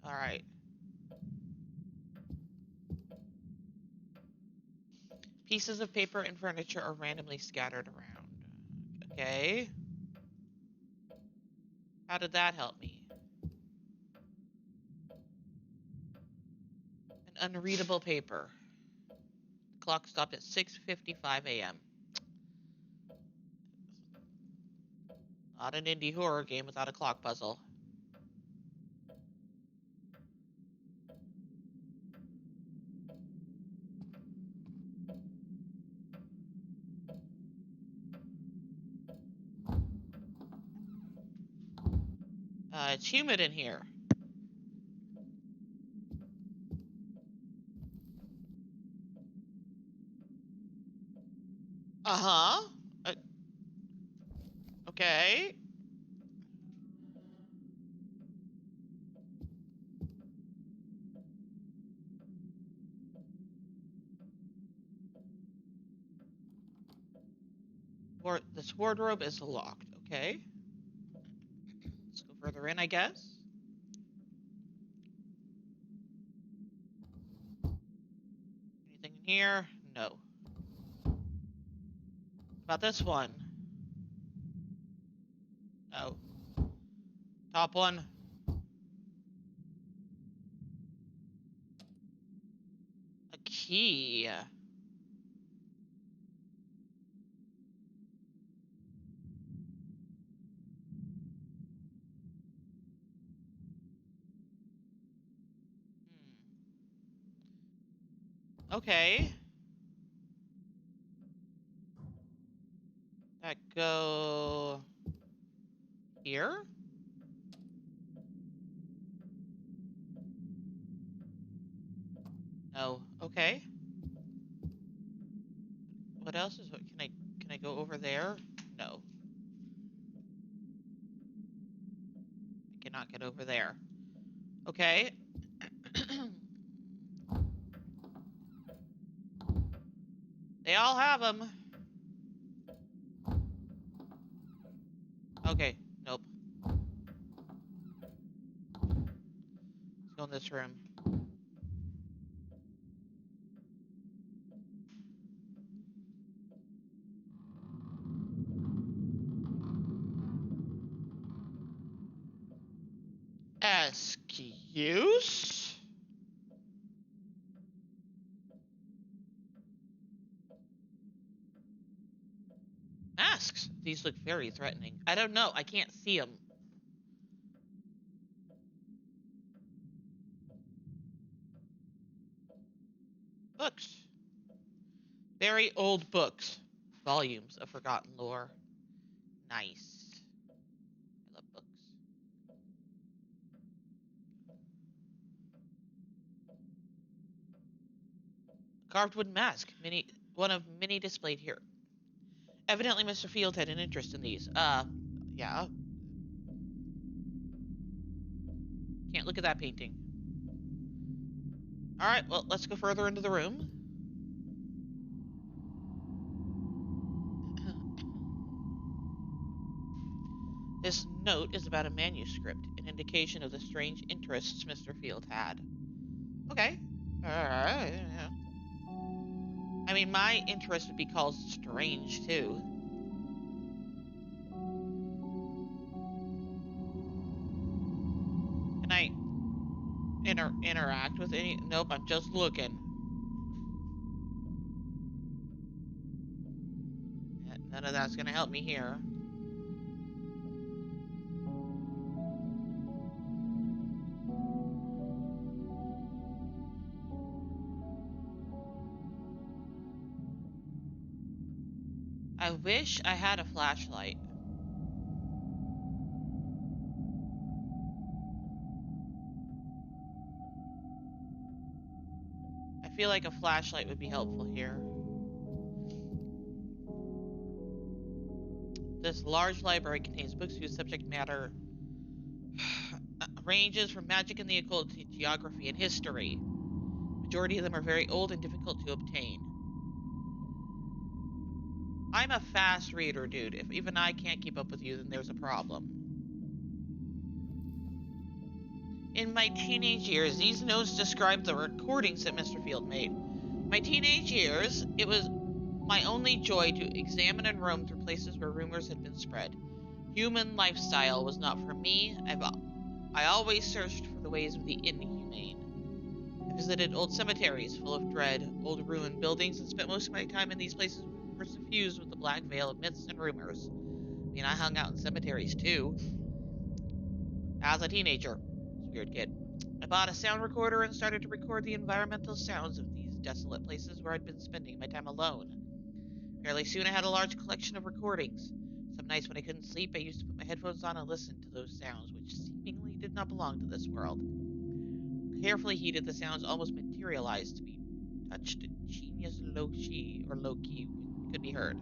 Alright. Pieces of paper and furniture are randomly scattered around. Okay. How did that help me? An unreadable paper. The clock stopped at 6:55 a.m. Not an indie horror game without a clock puzzle. It's humid in here. Uh-huh. Okay. Or this wardrobe is locked. Okay. Let's go further in, I guess. Anything in here? No. About this one? No. Top one? A key. Okay. That go here? No. Okay. What else is what can I go over there? No. I cannot get over there. Okay. They all have them. Okay. Nope. Let's go in this room. Excuse? Masks. These look very threatening. I don't know. I can't see them. Books. Very old books. Volumes of forgotten lore. Nice. I love books. Carved wooden mask. One of many displayed here. Evidently, Mr. Field had an interest in these. Yeah. Can't look at that painting. Alright, well, let's go further into the room. This note is about a manuscript, an indication of the strange interests Mr. Field had. Okay. Alright, yeah. I mean, my interest would be called strange, too. Can I interact with any? Nope, I'm just looking. None of that's gonna help me here. I wish I had a flashlight. I feel like a flashlight would be helpful here. This large library contains books whose subject matter ranges from magic and the occult to geography and history. Majority of them are very old and difficult to obtain. I'm a fast reader, dude. If even I can't keep up with you, then there's a problem. In my teenage years, these notes describe the recordings that Mr. Field made. My teenage years, it was my only joy to examine and roam through places where rumors had been spread. Human lifestyle was not for me. I always searched for the ways of the inhumane. I visited old cemeteries full of dread, old ruined buildings, and spent most of my time in these places which were suffused with the black veil of myths and rumors. I mean, I hung out in cemeteries too. As a teenager. This weird kid. I bought a sound recorder and started to record the environmental sounds of these desolate places where I'd been spending my time alone. Fairly soon I had a large collection of recordings. Some nights when I couldn't sleep, I used to put my headphones on and listen to those sounds, which seemingly did not belong to this world. Carefully heated, the sounds almost materialized to be touched in genius low-key could be heard.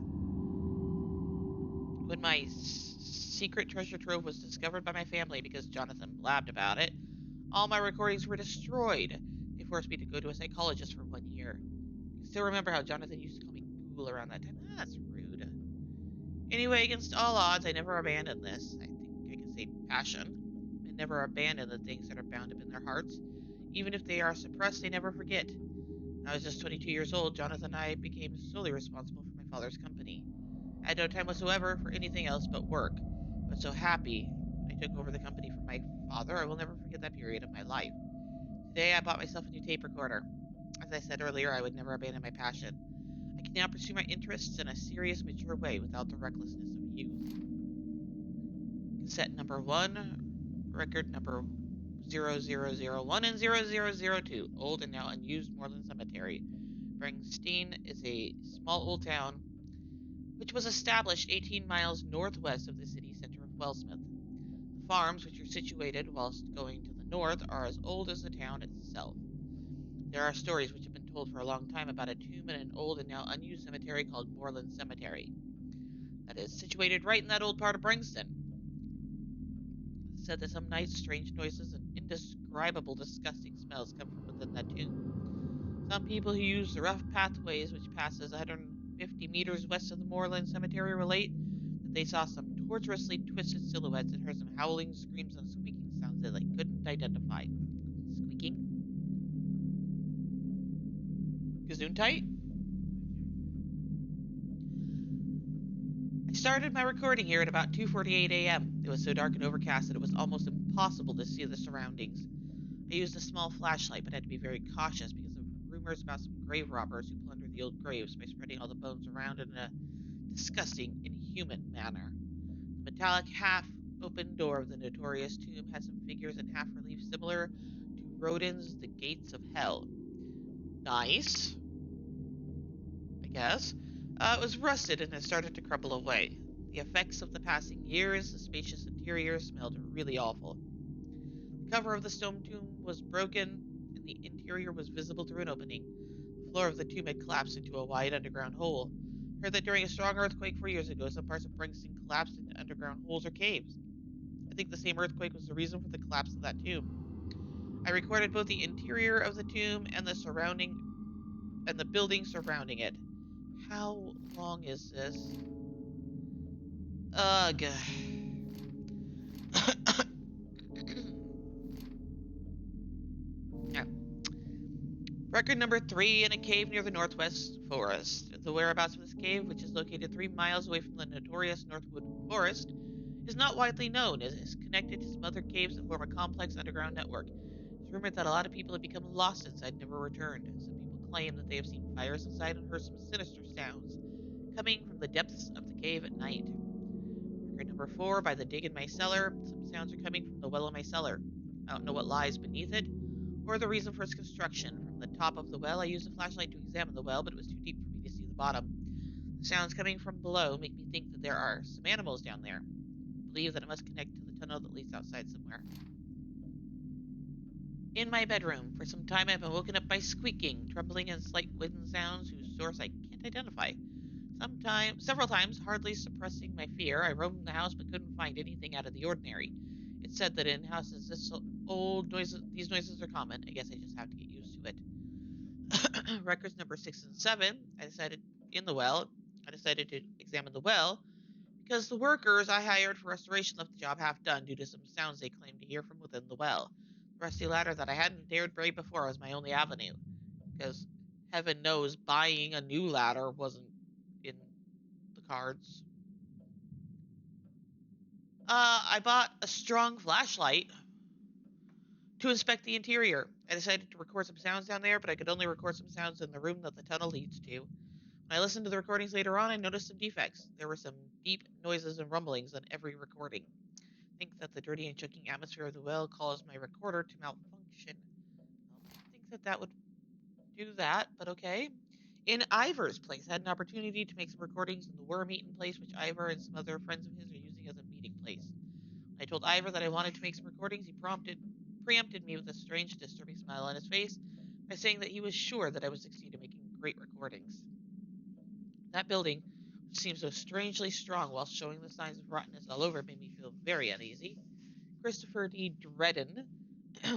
When my secret treasure trove was discovered by my family because Jonathan blabbed about it, all my recordings were destroyed. They forced me to go to a psychologist for 1 year. I can still remember how Jonathan used to call me Ghoul around that time. That's rude. Anyway, against all odds, I never abandoned this. I think I can say passion. I never abandon the things that are bound up in their hearts. Even if they are suppressed, they never forget. When I was just 22 years old, Jonathan and I became solely responsible for my father's company. I had no time whatsoever for anything else but work. I was so happy when I took over the company from my father. I will never forget that period of my life. Today, I bought myself a new tape recorder. As I said earlier, I would never abandon my passion. I can now pursue my interests in a serious, mature way without the recklessness of youth. Cassette number 1, record number 0001 and 0002, old and now unused Moorland Cemetery. Bringsteen is a small old town which was established 18 miles northwest of the city center of Wellsmouth. The farms, which are situated whilst going to the north, are as old as the town itself. There are stories which have been told for a long time about a tomb in an old and now unused cemetery called Moorland Cemetery, that is situated right in that old part of Bringston. It's said that some nights strange noises and indescribable disgusting smells come from within that tomb. Some people who use the rough pathways which passes 150 meters west of the Moorland Cemetery relate that they saw some tortuously twisted silhouettes and heard some howling screams and squeaking sounds that they couldn't identify. Squeaking? Gesundheit? I started my recording here at about 2:48 a.m. It was so dark and overcast that it was almost impossible to see the surroundings. I used a small flashlight, but had to be very cautious because of rumors about some grave robbers who plundered the old graves by spreading all the bones around in a disgusting, inhuman manner. The metallic half-open door of the notorious tomb had some figures in half relief similar to Rodin's The Gates of Hell. Nice, I guess. It was rusted and had started to crumble away. The effects of the passing years, the spacious interior smelled really awful. The cover of the stone tomb was broken, and the interior was visible through an opening. The floor of the tomb had collapsed into a wide underground hole. I heard that during a strong earthquake 4 years ago, some parts of Bringston collapsed into underground holes or caves. I think the same earthquake was the reason for the collapse of that tomb. I recorded both the interior of the tomb and the building surrounding it. How long is this? Ugh. Yeah. Record number 3 in a cave near the Northwest Forest. The whereabouts of this cave, which is located 3 miles away from the notorious Northwood Forest, is not widely known. It is connected to some other caves that form a complex underground network. It's rumored that a lot of people have become lost inside and never returned. Some people claim that they have seen fires inside and heard some sinister sounds coming from the depths of the cave at night. Record number 4, by the dig in my cellar. Some sounds are coming from the well in my cellar. I don't know what lies beneath it, or the reason for its construction. From the top of the well, I used a flashlight to examine the well, but it was too deep for me to see the bottom. The sounds coming from below make me think that there are some animals down there. I believe that it must connect to the tunnel that leads outside somewhere. In my bedroom, for some time I've been woken up by squeaking, trembling, and slight wind sounds whose source I can't identify. Several times, hardly suppressing my fear, I roamed the house but couldn't find anything out of the ordinary. It's said that in houses these noises are common. I guess I just have to get used to it. Records number 6 and 7. I decided to examine the well because the workers I hired for restoration left the job half done due to some sounds they claimed to hear from within the well. rusty ladder that I hadn't dared brave before was my only avenue, because heaven knows buying a new ladder wasn't in the cards. I bought a strong flashlight to inspect the interior. I decided to record some sounds down there, but I could only record some sounds in the room that the tunnel leads to. When I listened to the recordings later on, I noticed some defects. There were some deep noises and rumblings on every recording. I think that the dirty and choking atmosphere of the well caused my recorder to malfunction. I think that that would do that, but okay. In Ivor's place, I had an opportunity to make some recordings in the worm eaten place, which Ivor and some other friends of his are using as a meeting place. When I told Ivor that I wanted to make some recordings, he preempted me with a strange, disturbing smile on his face by saying that he was sure that I would succeed in making great recordings. That building, which seemed so strangely strong while showing the signs of rottenness all over, made me feel very uneasy. Christopher D. Dredden,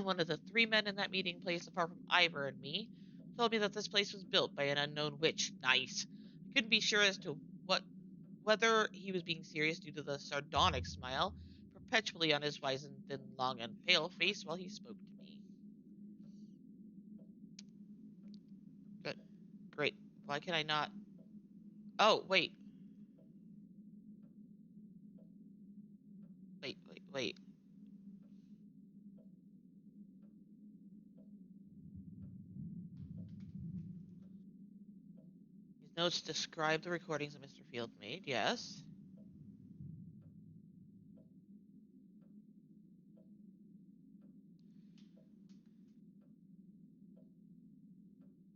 one of the three men in that meeting place apart from Ivor and me, told me that this place was built by an unknown witch. Nice. I couldn't be sure as to whether he was being serious due to the sardonic smile perpetually on his wizened, thin, long, and pale face while he spoke to me. Good. Great. Why can I not? Oh, wait. Wait. These notes describe the recordings that Mr. Field made, yes.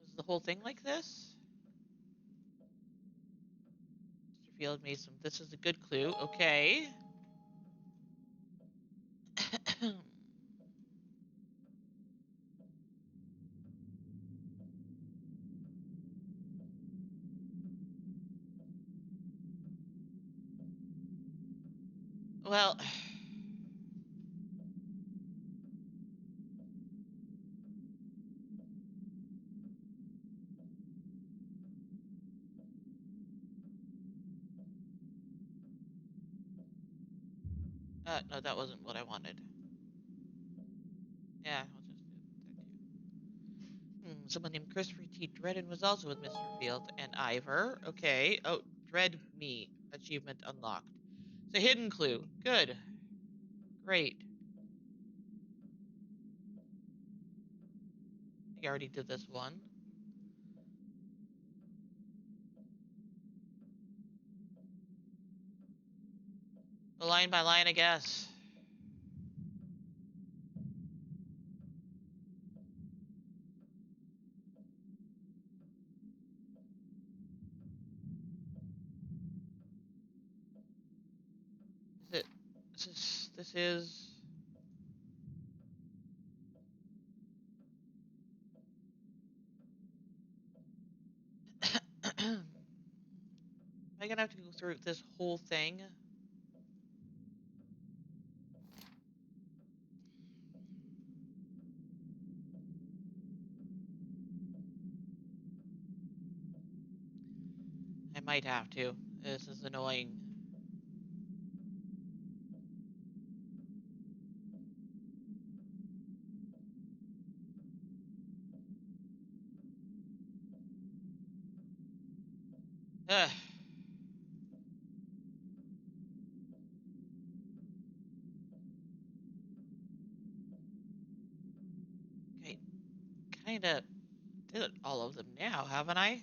Was the whole thing like this? Mr. Field made some. This is a good clue. Okay. Well, no, that wasn't what I wanted. Yeah, I'll just do that too. Someone named Christopher T. Dredden was also with Mr. Field and Ivor. Okay. Oh, Dread Me. Achievement unlocked. It's a hidden clue. Good. Great. I think I already did this one. Line by line, I guess. Is it? This is. Am I gonna have to go through this whole thing? I might have to. This is annoying. Ugh. Okay, kinda did all of them now, haven't I?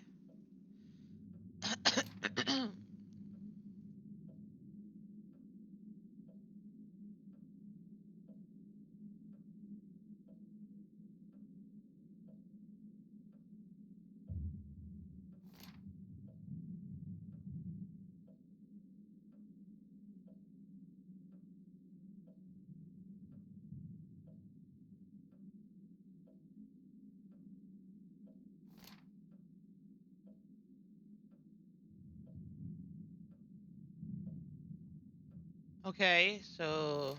Okay, so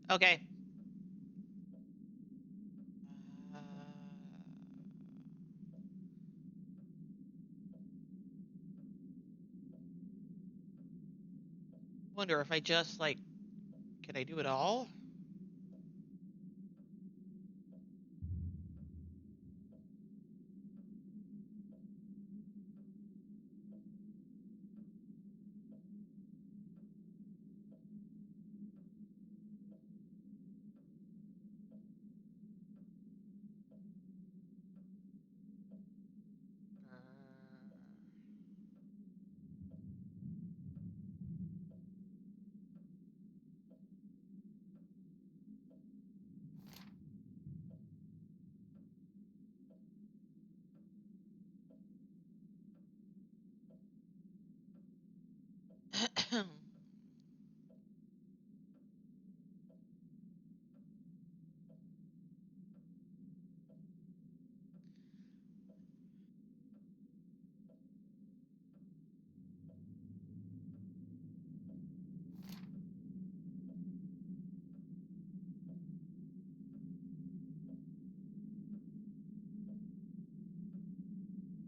Okay. Uh, wonder if I just like, can I do it all?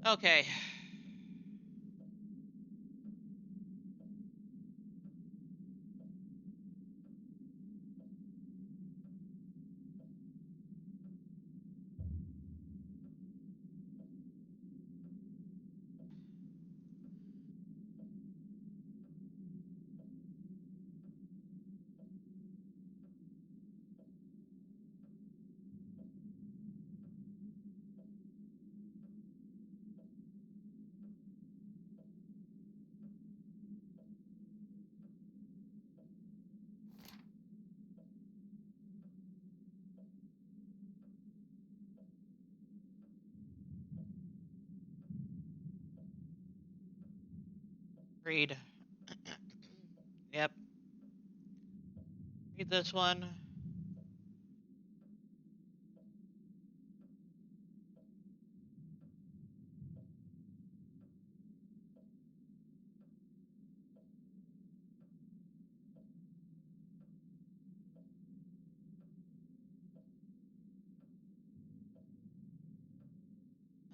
Okay. Read. Yep. Read this one.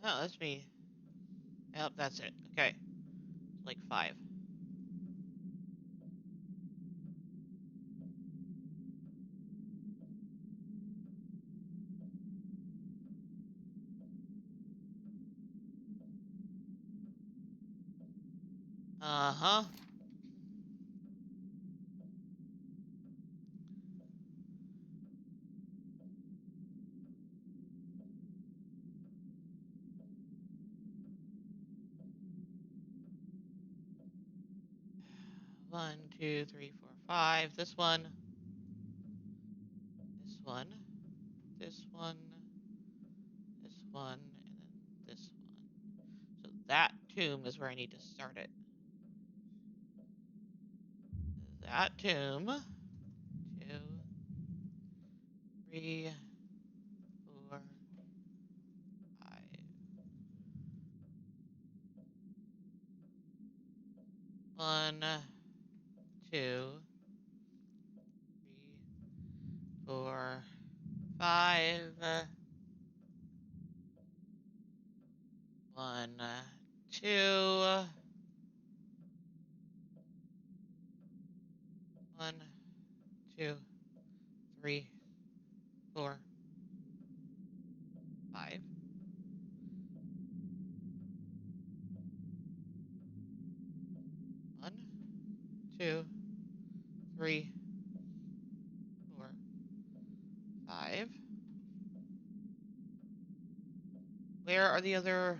Oh, that's me. Yep, that's it. Okay. It's like 5. Uh-huh. 1, 2, 3, 4, 5. This one. This one. This one. This one. And then this one. So that tomb is where I need to start it. That tomb. 2, 3, 4, 5. 1, 2, 3, 4, 5. 1, 2. 1, 2, 3, 4, 5. 1, 2, 3, 4, 5. Where are the other?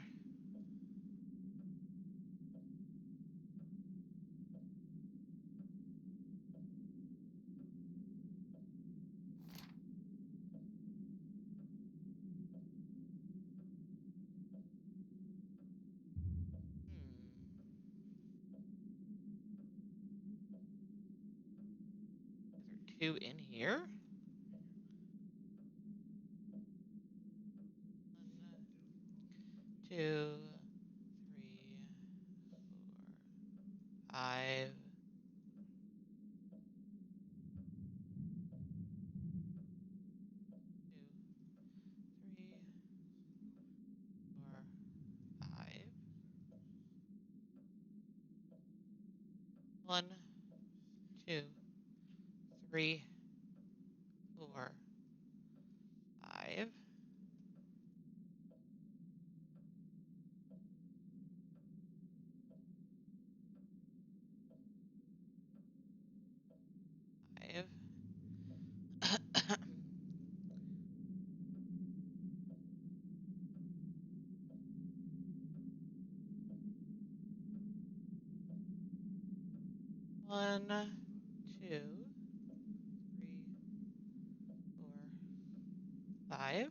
Is there 2 in here? 1, 2, 3, 4, 5. 1, 2, 3, 4, 5. 5. 1, 2, 3, 4, 5.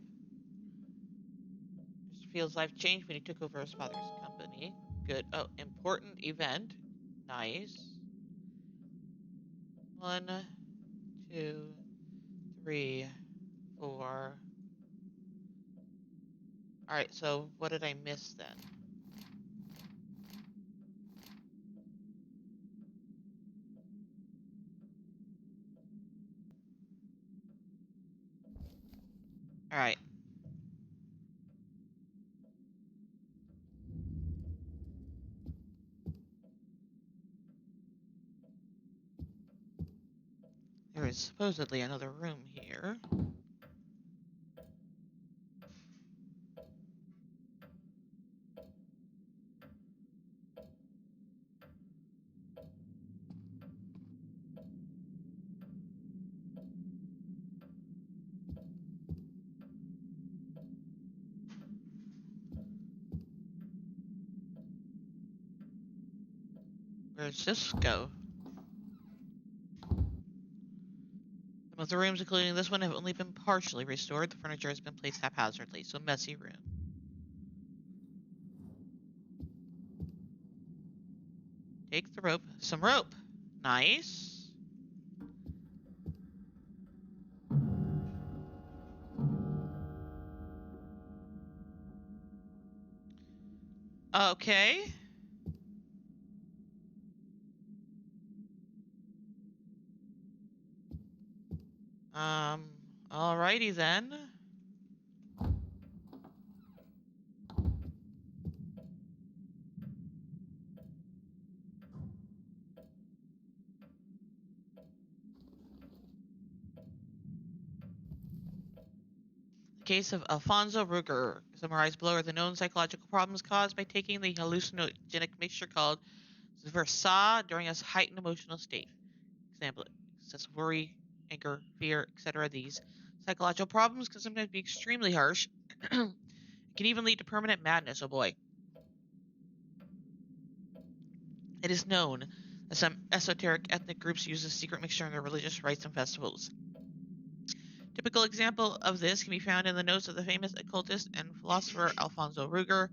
Mr. Field's life changed when he took over his father's company. Good. Oh, important event. Nice. 1, 2, 3, 4. Alright, so what did I miss then? Alright. There is supposedly another room here. Where does this go? Some of the rooms, including this one, have only been partially restored. The furniture has been placed haphazardly, so messy room. Take the rope. Some rope. Nice. Okay. Alrighty then. The case of Alfonso Ruger, summarized below, are the known psychological problems caused by taking the hallucinogenic mixture called Versa during a heightened emotional state. Example, excessive worry, anger, fear, etc. These psychological problems can sometimes be extremely harsh. It can even lead to permanent madness, oh boy. It is known that some esoteric ethnic groups use this secret mixture in their religious rites and festivals. Typical example of this can be found in the notes of the famous occultist and philosopher Alfonso Ruger,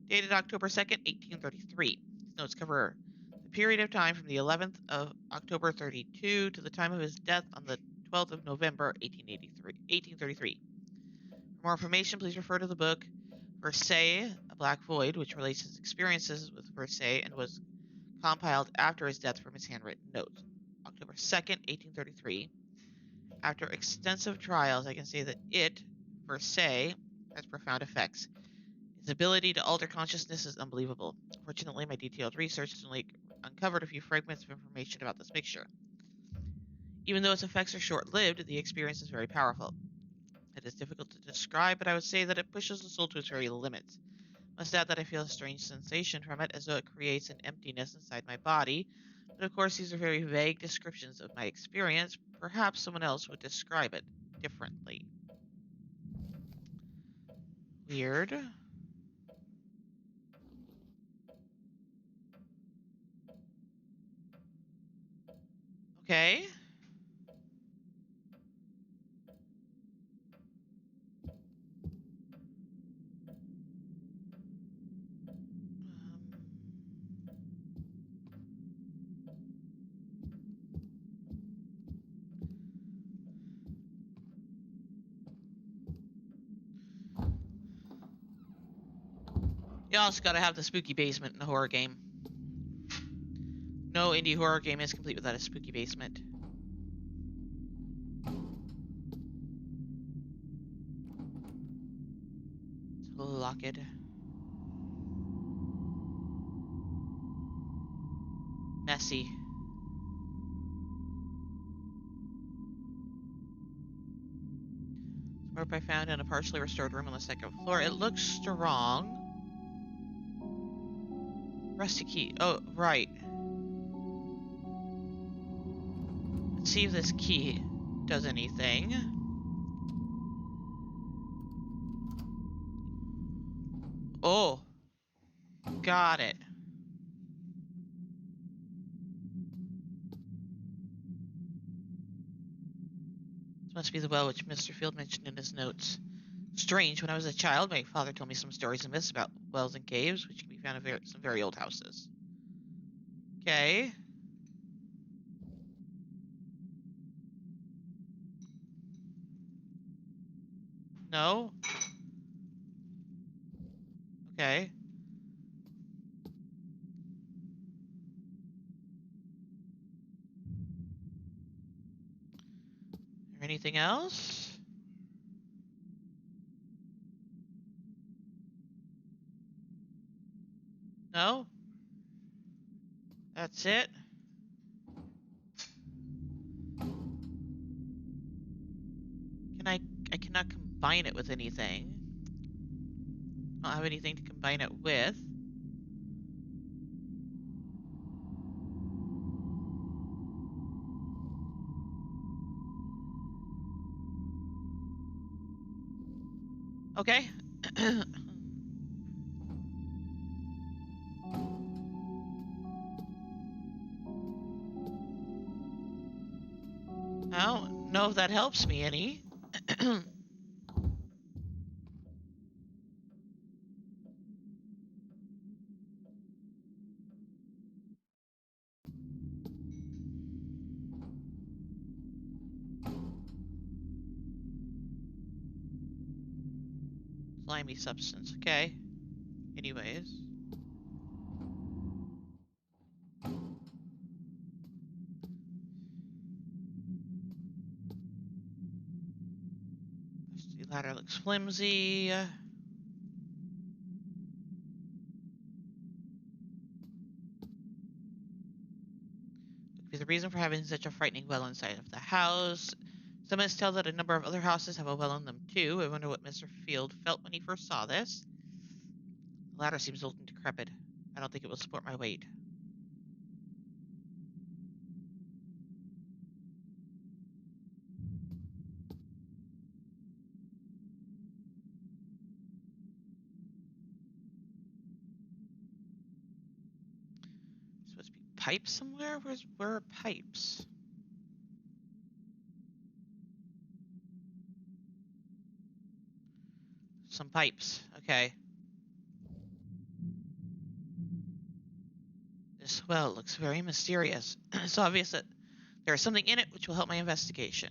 dated October 2nd, 1833. These notes cover the period of time from the 11th of October 32 to the time of his death on the 12th of November 1833. For more information, please refer to the book Versailles, A Black Void, which relates his experiences with Versailles and was compiled after his death from his handwritten notes. October 2nd, 1833. After extensive trials, I can say that it, Versailles, has profound effects. Its ability to alter consciousness is unbelievable. Fortunately, my detailed research has only uncovered a few fragments of information about this mixture. Even though its effects are short-lived, the experience is very powerful. It is difficult to describe, but I would say that it pushes the soul to its very limits. Must add that I feel a strange sensation from it, as though it creates an emptiness inside my body. But of course, these are very vague descriptions of my experience. Perhaps someone else would describe it differently. Weird. Okay. You also gotta have the spooky basement in a horror game. No indie horror game is complete without a spooky basement. Let's lock it. Messy. Rope I found in a partially restored room on the second floor. It looks strong. Rusty key. Oh, right. Let's see if this key does anything. Oh, got it. This must be the well which Mr. Field mentioned in his notes. Strange, when I was a child, my father told me some stories and myths about wells and caves, which can be found in some very old houses. Okay. No? Okay. Anything else? No? That's it? Can I cannot combine it with anything. I don't have anything to combine it with. Okay. I don't know if that helps me any. Slimy substance. Okay. Anyways. The ladder looks flimsy. Could be the reason for having such a frightening well inside of the house. Some myths tell that a number of other houses have a well in them too. I wonder what Mr. Field felt when he first saw this. The ladder seems old and decrepit. I don't think it will support my weight. Supposed to be pipes somewhere? Where are pipes? Some pipes. Okay. This well looks very mysterious. It's obvious that there is something in it which will help my investigation.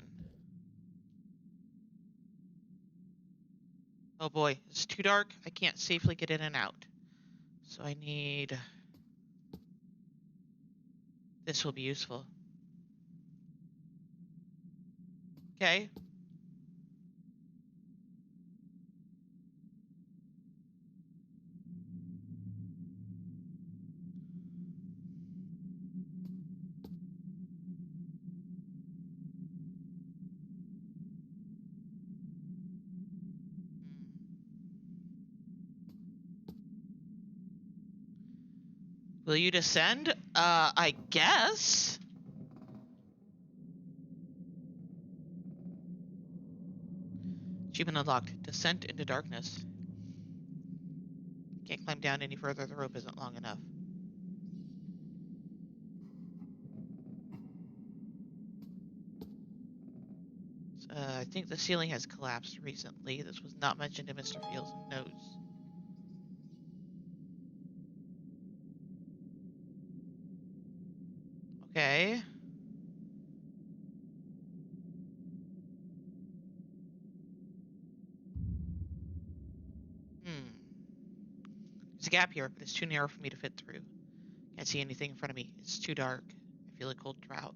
Oh boy, it's too dark. I can't safely get in and out. So I need... This will be useful. Okay. Will you descend? I guess? Achievement unlocked. Descent into darkness. Can't climb down any further. The rope isn't long enough. I think the ceiling has collapsed recently. This was not mentioned in Mr. Field's notes. Okay. There's a gap here, but it's too narrow for me to fit through. Can't see anything in front of me. It's too dark. I feel a cold drought.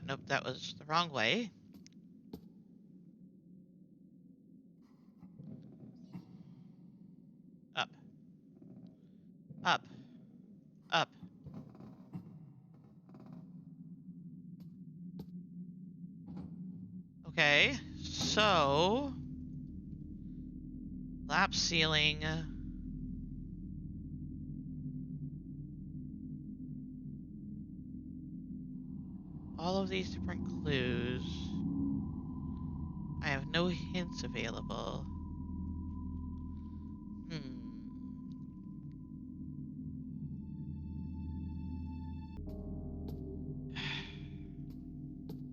Nope, that was the wrong way. Up. Up. Up. Okay, so... lap ceiling... all of these different clues. I have no hints available.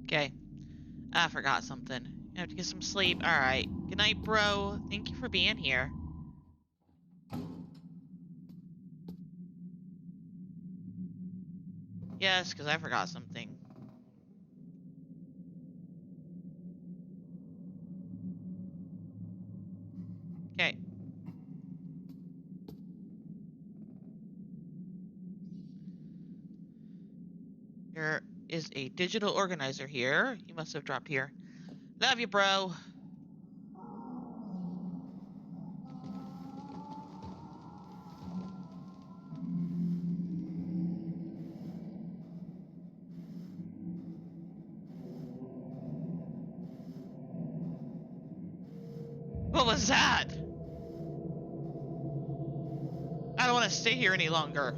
Okay. I forgot something. I have to get some sleep. Alright. Good night, bro. Thank you for being here. Yes, because I forgot something. Okay. There is a digital organizer here. You must have dropped here. Love you, bro. What was that? I don't want to stay here any longer.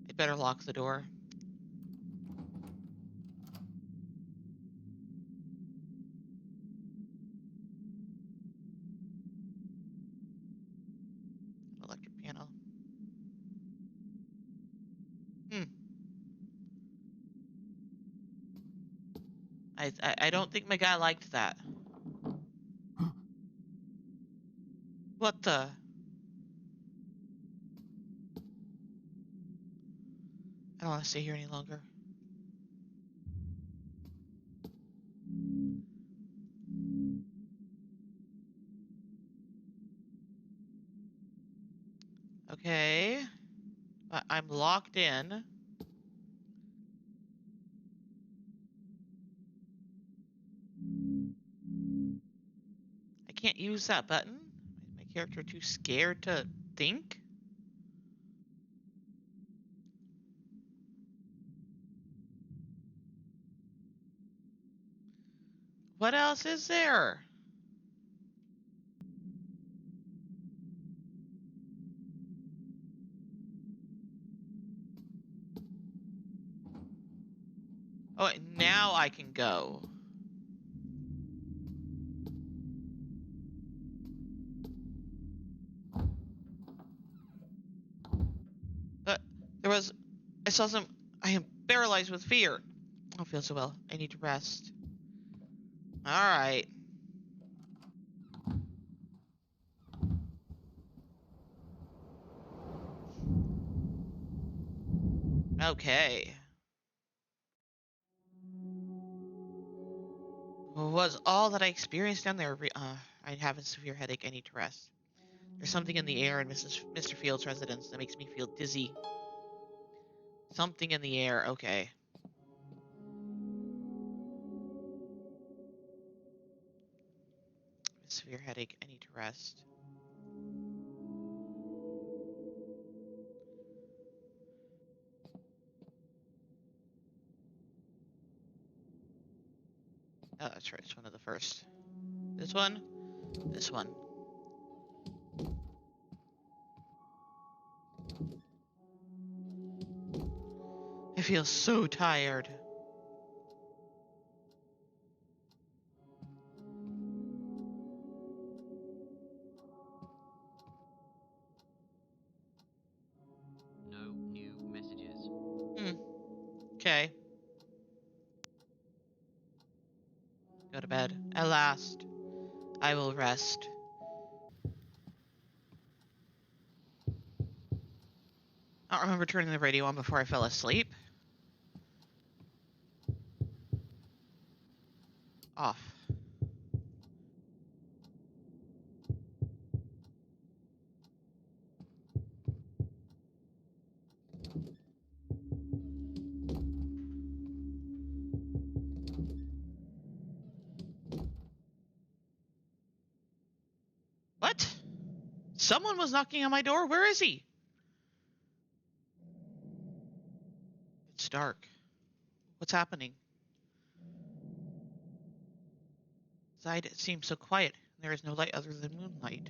I'd better lock the door. Electric panel. I don't think my guy liked that. What the? I don't want to stay here any longer. Okay. I'm locked in. I can't use that button. Is my character too scared to think? What else is there? Oh, now I can go. But there was... I saw some... I am paralyzed with fear. I don't feel so well. I need to rest. Alright. Okay. Was all that I experienced down there... I have a severe headache. I need to rest. There's something in the air in Mr. Field's residence that makes me feel dizzy. Something in the air. Okay. Severe headache. I need to rest. Oh, that's right. It's one of the first. This one? This one. I feel so tired. No new messages. Okay. Go to bed. At last, I will rest. I don't remember turning the radio on before I fell asleep. Off. What? Someone was knocking on my door. Where is he? It's dark. What's happening? Inside it seems so quiet. There is no light other than moonlight.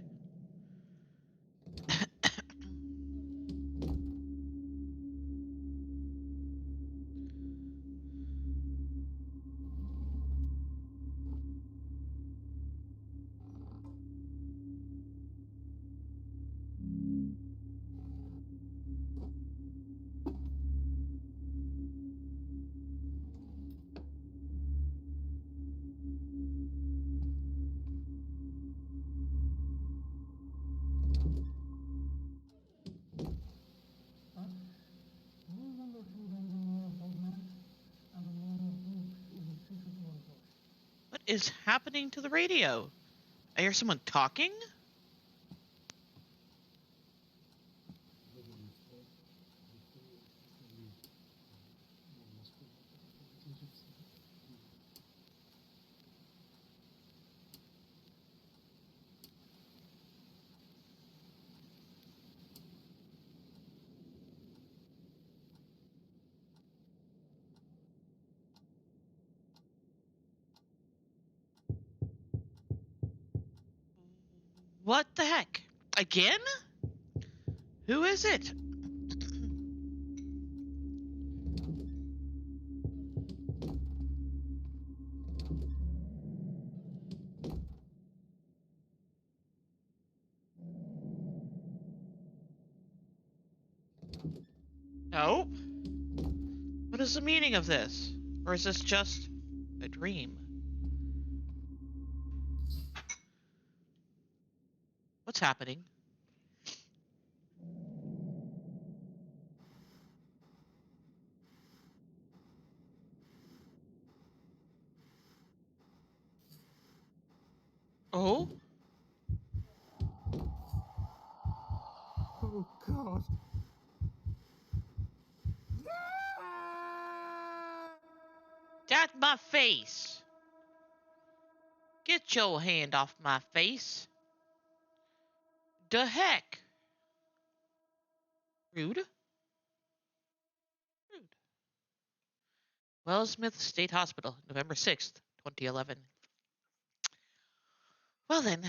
What is happening to the radio? I hear someone talking? What the heck? Again? Who is it? Nope. What is the meaning of this? Or is this just a dream? What's happening? Oh? Oh, God. That's my face! Get your hand off my face! The heck? Rude? Rude. Wells Smith State Hospital, November 6th, 2011. Well then,